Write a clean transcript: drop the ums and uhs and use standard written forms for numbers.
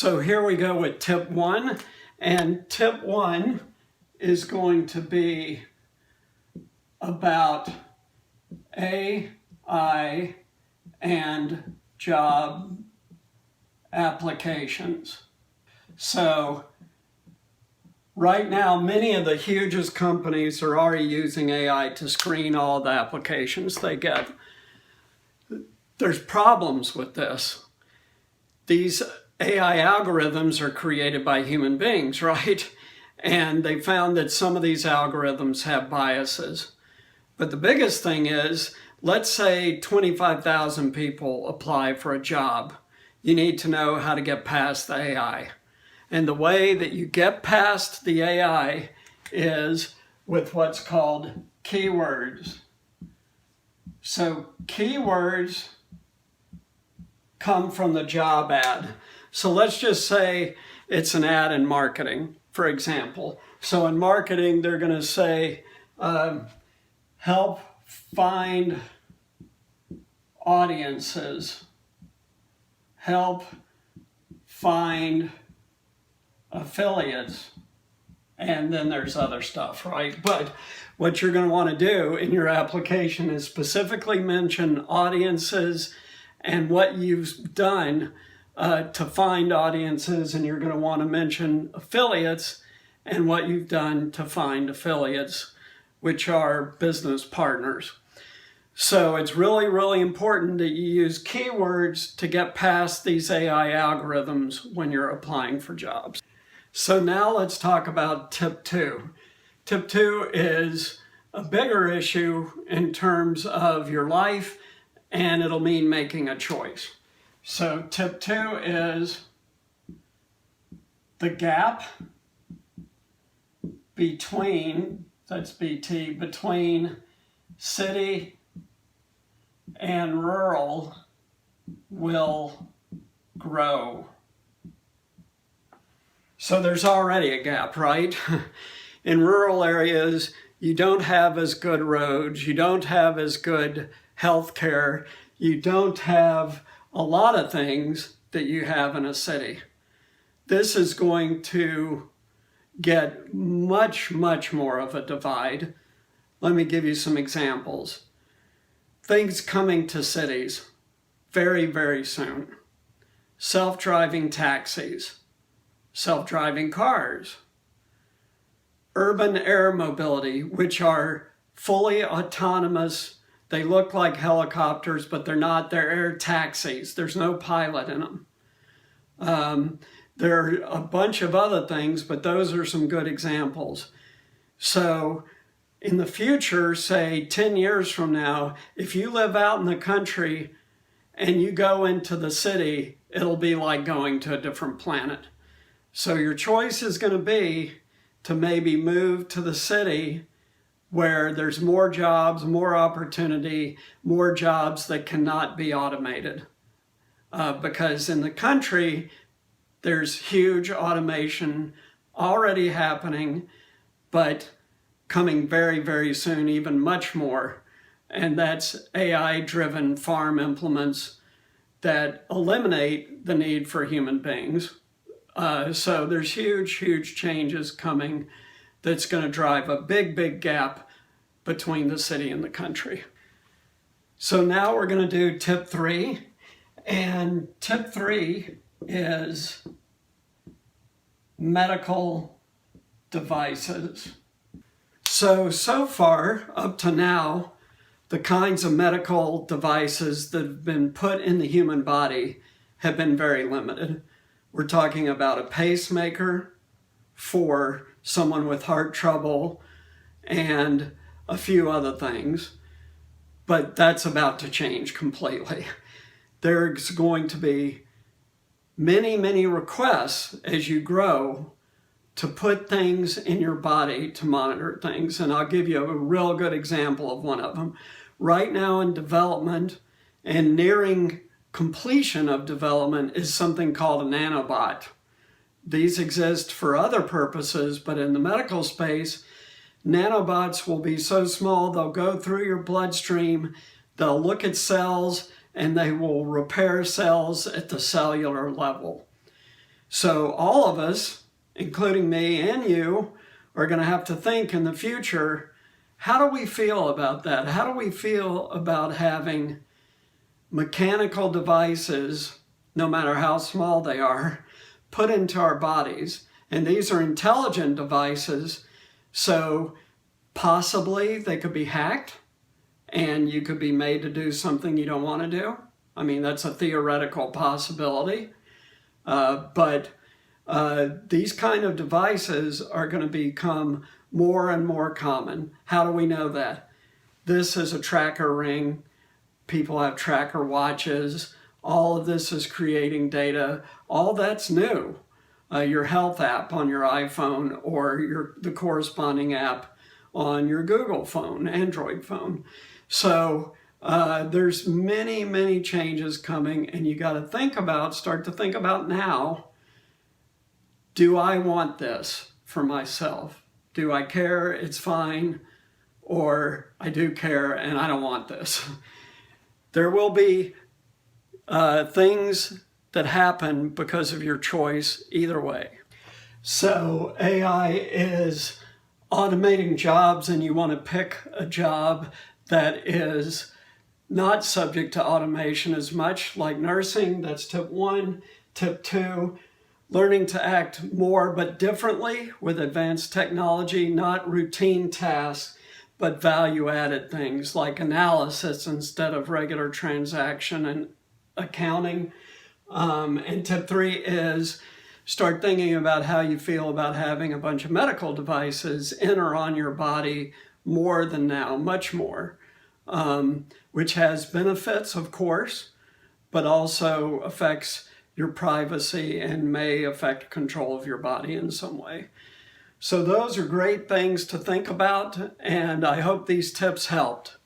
So here we go with tip 1, and tip 1 is going to be about AI and job applications. So right now, many of the hugest companies are already using AI to screen all the applications they get. There's problems with this. These AI algorithms are created by human beings, right? And they found that some of these algorithms have biases. But the biggest thing is, let's say 25,000 people apply for a job. You need to know how to get past the AI. And the way that you get past the AI is with what's called keywords. So keywords come from the job ad. So let's just say it's an ad in marketing, for example. So in marketing, they're going to say, help find audiences, help find affiliates, and then there's other stuff, right? But what you're going to want to do in your application is specifically mention audiences and what you've done to find audiences, and you're going to want to mention affiliates and what you've done to find affiliates, which are business partners. So it's really, really important that you use keywords to get past these AI algorithms when you're applying for jobs. So now let's talk about tip 2. Tip 2 is a bigger issue in terms of your life, and it'll mean making a choice. So tip 2 is the gap between, that's BT, between city and rural will grow. So there's already a gap, right? In rural areas, you don't have as good roads, you don't have as good health care, you don't have a lot of things that you have in a city. This is going to get much, much more of a divide. Let me give you some examples. Things coming to cities very, very soon. Self-driving taxis, self-driving cars, urban air mobility, which are fully autonomous. They look like helicopters, but they're not. They're air taxis. There's no pilot in them. There are a bunch of other things, but those are some good examples. So in the future, say 10 years from now, if you live out in the country and you go into the city, it'll be like going to a different planet. So your choice is going to be to maybe move to the city where there's more jobs, more opportunity, more jobs that cannot be automated. Because in the country, there's huge automation already happening, but coming very, very soon, even much more. And that's AI-driven farm implements that eliminate the need for human beings. So there's huge, huge changes coming that's going to drive a big, big gap between the city and the country. So now we're going to do tip 3. And tip 3 is medical devices. So far, up to now, the kinds of medical devices that have been put in the human body have been very limited. We're talking about a pacemaker for someone with heart trouble and a few other things, but that's about to change completely. There's going to be many, many requests as you grow to put things in your body to monitor things, and I'll give you a real good example of one of them. Right now in development and nearing completion of development is something called a nanobot. These exist for other purposes, but in the medical space, nanobots will be so small they'll go through your bloodstream, they'll look at cells, and they will repair cells at the cellular level. So all of us, including me and you, are going to have to think in the future, how do we feel about that? How do we feel about having mechanical devices, no matter how small they are, put into our bodies? And these are intelligent devices, so possibly they could be hacked and you could be made to do something you don't want to do. I mean, that's a theoretical possibility. But these kind of devices are going to become more and more common. How do we know that? This is a tracker ring. People have tracker watches. All of this is creating data. All that's new. Your health app on your iPhone or the corresponding app on your Google phone, Android phone. So there's many, many changes coming, and you got to start to think about now, do I want this for myself? Do I care? It's fine. Or I do care and I don't want this. There will be things that happen because of your choice either way. So AI is automating jobs, and you want to pick a job that is not subject to automation as much, like nursing. That's tip 1. Tip 2, learning to act more but differently with advanced technology, not routine tasks, but value-added things like analysis instead of regular transaction and accounting. And tip 3 is start thinking about how you feel about having a bunch of medical devices in or on your body more than now, much more, which has benefits, of course, but also affects your privacy and may affect control of your body in some way. So those are great things to think about, and I hope these tips helped.